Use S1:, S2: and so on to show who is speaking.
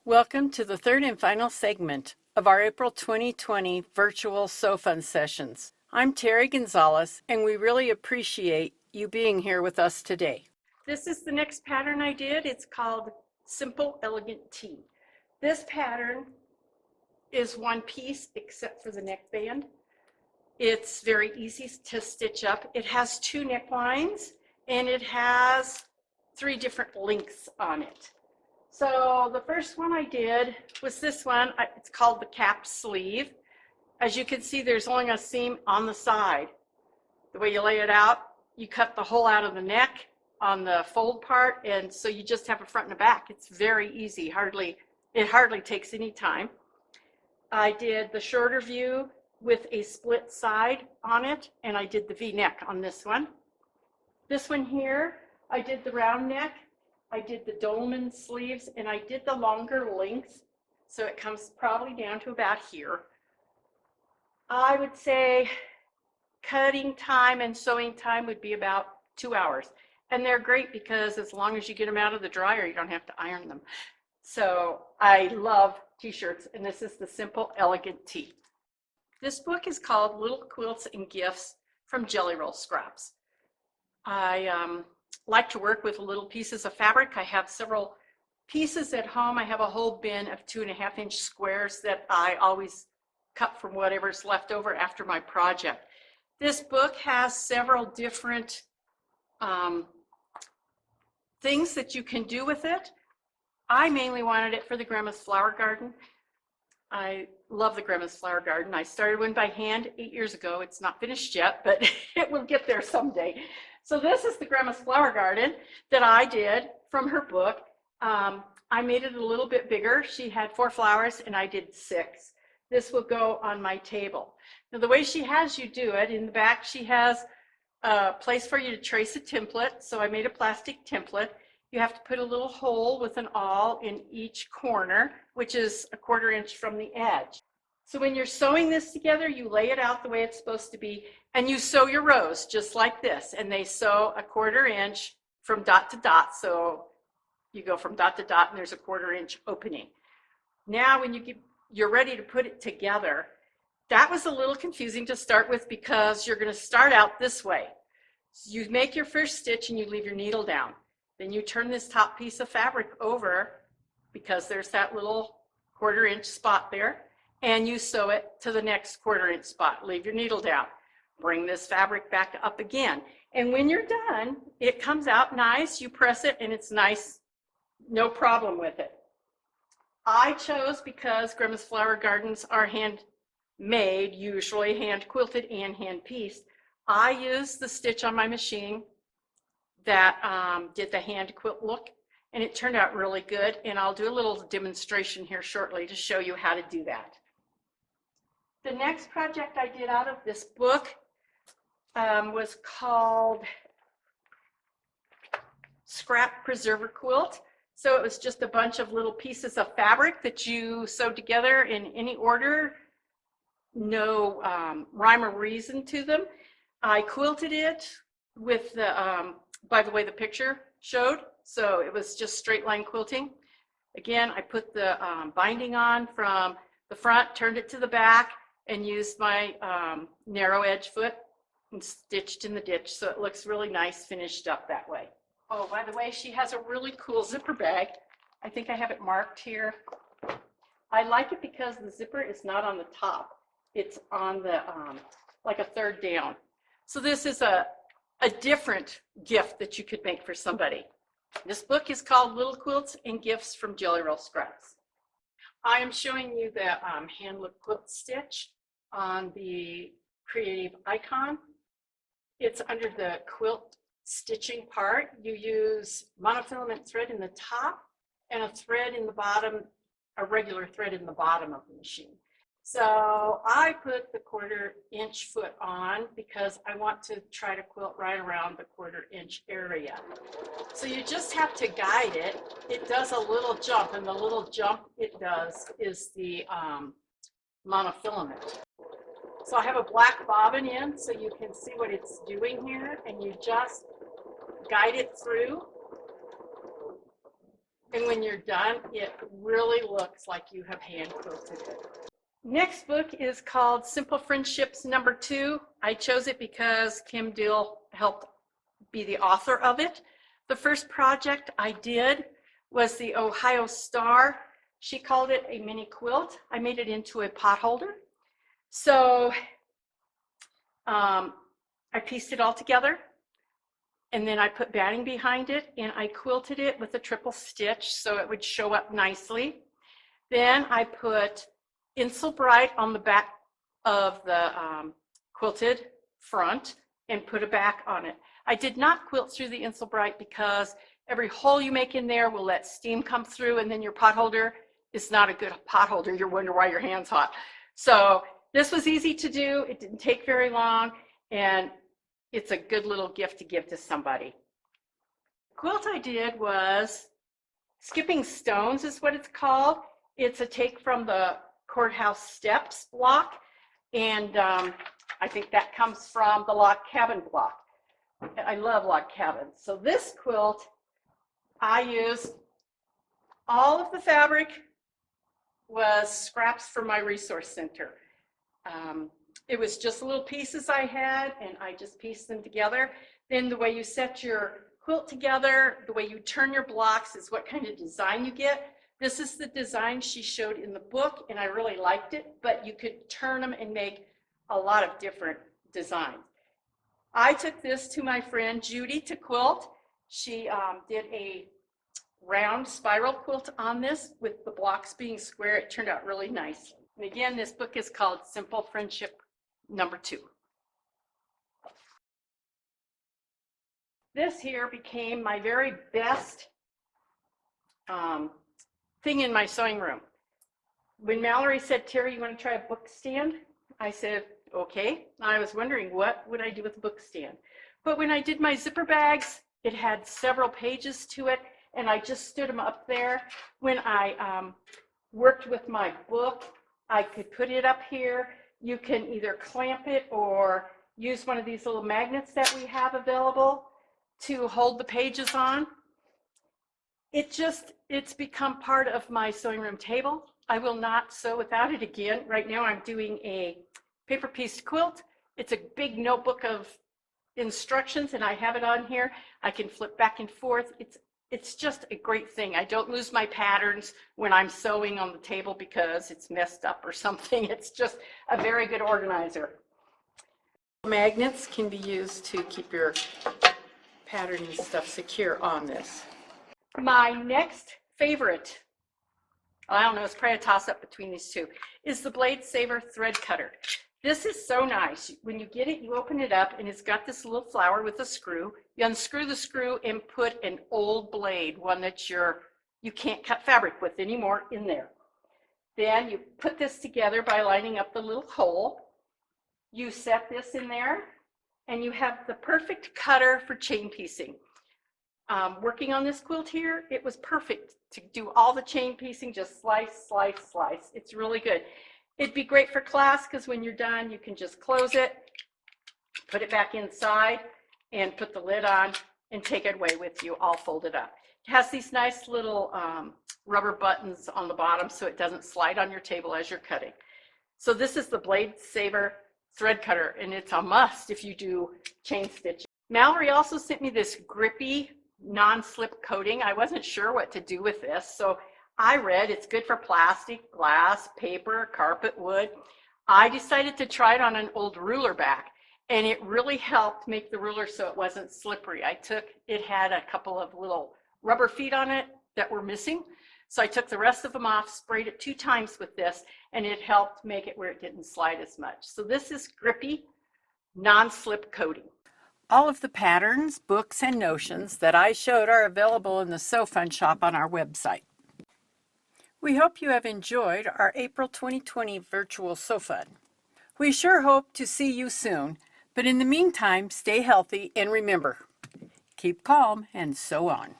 S1: Welcome to the third and final segment of our April 2020 virtual Sew Fun sessions. I'm Terry Gonzalez, and we really appreciate you being here with us today. This is the next pattern I did. It's called Simple Elegant Tee. This pattern is one piece except for the neckband. It's very easy to stitch up. It has two necklines and it has 3 different lengths on it. So the first one I did was this one. It's called the cap sleeve. As you can see, there's only a seam on the side. The way you lay it out, you cut the hole out of the neck on the fold part, and so you just have a front and a back. It's very easy. It hardly takes any time. I did the shorter view with a split side on it, and I did the V-neck on this one. This one here, I did the round neck. I did the dolman sleeves, and I did the longer length, so it comes probably down to about here. I would say cutting time and sewing time would be about 2 hours. And they're great because as long as you get them out of the dryer, you don't have to iron them. So I love t-shirts, and this is the Simple Elegant Tee. This book is called Little Quilts and Gifts from Jelly Roll Scraps. I like to work with little pieces of fabric. I have several pieces at home. I have a whole bin of 2.5-inch squares that I always cut from whatever's left over after my project. This book has several different things that you can do with it. I mainly wanted it for the Grandma's Flower Garden. I love the Grandma's Flower Garden. I started one by hand 8 years ago. It's not finished yet, but it will get there someday. So this is the Grandma's Flower Garden that I did from her book. I made it a little bit bigger. She had 4 flowers and I did 6. This will go on my table. Now the way she has you do it, in the back she has a place for you to trace a template. So I made a plastic template. You have to put a little hole with an awl in each corner, which is 1/4 inch from the edge. So when you're sewing this together, you lay it out the way it's supposed to be, and you sew your rows just like this, and they sew 1/4 inch from dot to dot. So you go from dot to dot, and there's 1/4 inch opening. Now when you're ready to put it together, that was a little confusing to start with because you're going to start out this way. So you make your first stitch and you leave your needle down. Then you turn this top piece of fabric over because there's that little 1/4 inch spot there, and you sew it to the next 1/4 inch spot. Leave your needle down. Bring this fabric back up again. And when you're done, it comes out nice. You press it and it's nice. No problem with it. I chose, because Grandma's Flower Gardens are handmade, usually hand quilted and hand pieced, I used the stitch on my machine that did the hand quilt look, and it turned out really good. And I'll do a little demonstration here shortly to show you how to do that. The next project I did out of this book was called Scrap Preserver Quilt. So it was just a bunch of little pieces of fabric that you sewed together in any order, no rhyme or reason to them. I quilted it with the, by the way the picture showed, so it was just straight line quilting. Again, I put the binding on from the front, turned it to the back, and used my narrow edge foot and stitched in the ditch, so it looks really nice finished up that way. Oh, by the way, she has a really cool zipper bag. I think I have it marked here. I like it because the zipper is not on the top. It's on the, like a 3rd down. So this is a different gift that you could make for somebody. This book is called Little Quilts and Gifts from Jelly Roll Scraps. I am showing you the hand look quilt stitch on the creative icon. It's under the quilt stitching part. You use monofilament thread in the top and a thread in the bottom, a regular thread in the bottom of the machine. So I put the 1/4 inch foot on because I want to try to quilt right around the 1/4 inch area. So you just have to guide it. It does a little jump, and the little jump it does is the monofilament. So I have a black bobbin in so you can see what it's doing here, and you just guide it through And when you're done, it really looks like you have hand quilted it. Next book is called Simple Friendships #2. I chose it because Kim Dill helped be the author of it. The first project I did was the Ohio Star. She called it a mini quilt. I made it into a pot holder. So I pieced it all together, and then I put batting behind it, and I quilted it with a triple stitch so it would show up nicely. Then I put Insulbrite on the back of the quilted front and put a back on it. I did not quilt through the Insulbrite because every hole you make in there will let steam come through, and then your pot holder is not a good pot holder. You're wondering why your hand's hot. So this was easy to do. It didn't take very long, and it's a good little gift to give to somebody. The quilt I did was Skipping Stones is what it's called. It's a take from the Courthouse Steps block, and I think that comes from the log cabin block. I love log cabins. So this quilt, I used all of the fabric was scraps from my resource center. It was just little pieces I had, and I just pieced them together. Then the way you set your quilt together, the way you turn your blocks is what kind of design you get. This is the design she showed in the book, and I really liked it, but you could turn them and make a lot of different designs. I took this to my friend Judy to quilt. She did a round spiral quilt on this with the blocks being square. It turned out really nice. And again, this book is called Simple Friendship #2. This here became my very best thing in my sewing room. When Mallory said, "Terry, you want to try a book stand?" I said, okay. I was wondering what would I do with a book stand. But when I did my zipper bags, it had several pages to it, and I just stood them up there. When I worked with my book, I could put it up here. You can either clamp it or use one of these little magnets that we have available to hold the pages on. It's become part of my sewing room table. I will not sew without it again. Right now I'm doing a paper piece quilt. It's a big notebook of instructions, and I have it on here. I can flip back and forth. It's just a great thing. I don't lose my patterns when I'm sewing on the table because it's messed up or something. It's just a very good organizer. Magnets can be used to keep your pattern and stuff secure on this. My next favorite, I don't know, it's probably a toss-up between these two, is the Blade Saver thread cutter. This is so nice. When you get it, you open it up, and it's got this little flower with a screw. You unscrew the screw and put an old blade, one that you can't cut fabric with anymore, in there. Then you put this together by lining up the little hole. You set this in there, and you have the perfect cutter for chain piecing. Working on this quilt here, it was perfect to do all the chain piecing, just slice, slice, slice. It's really good. It'd be great for class because when you're done, you can just close it, put it back inside, and put the lid on and take it away with you all folded up. It has these nice little rubber buttons on the bottom so it doesn't slide on your table as you're cutting. So this is the Blade Saver thread cutter, and it's a must if you do chain stitching. Mallory also sent me this grippy non-slip coating. I wasn't sure what to do with this, so I read it's good for plastic, glass, paper, carpet, wood. I decided to try it on an old ruler back, and it really helped make the ruler so it wasn't slippery. It had a couple of little rubber feet on it that were missing, so I took the rest of them off, sprayed it 2 times with this, and it helped make it where it didn't slide as much. So this is grippy non-slip coating. All of the patterns, books, and notions that I showed are available in the Sew Fun shop on our website. We hope you have enjoyed our April 2020 virtual Sew Fun. We sure hope to see you soon, but in the meantime, stay healthy and remember, keep calm and sew on.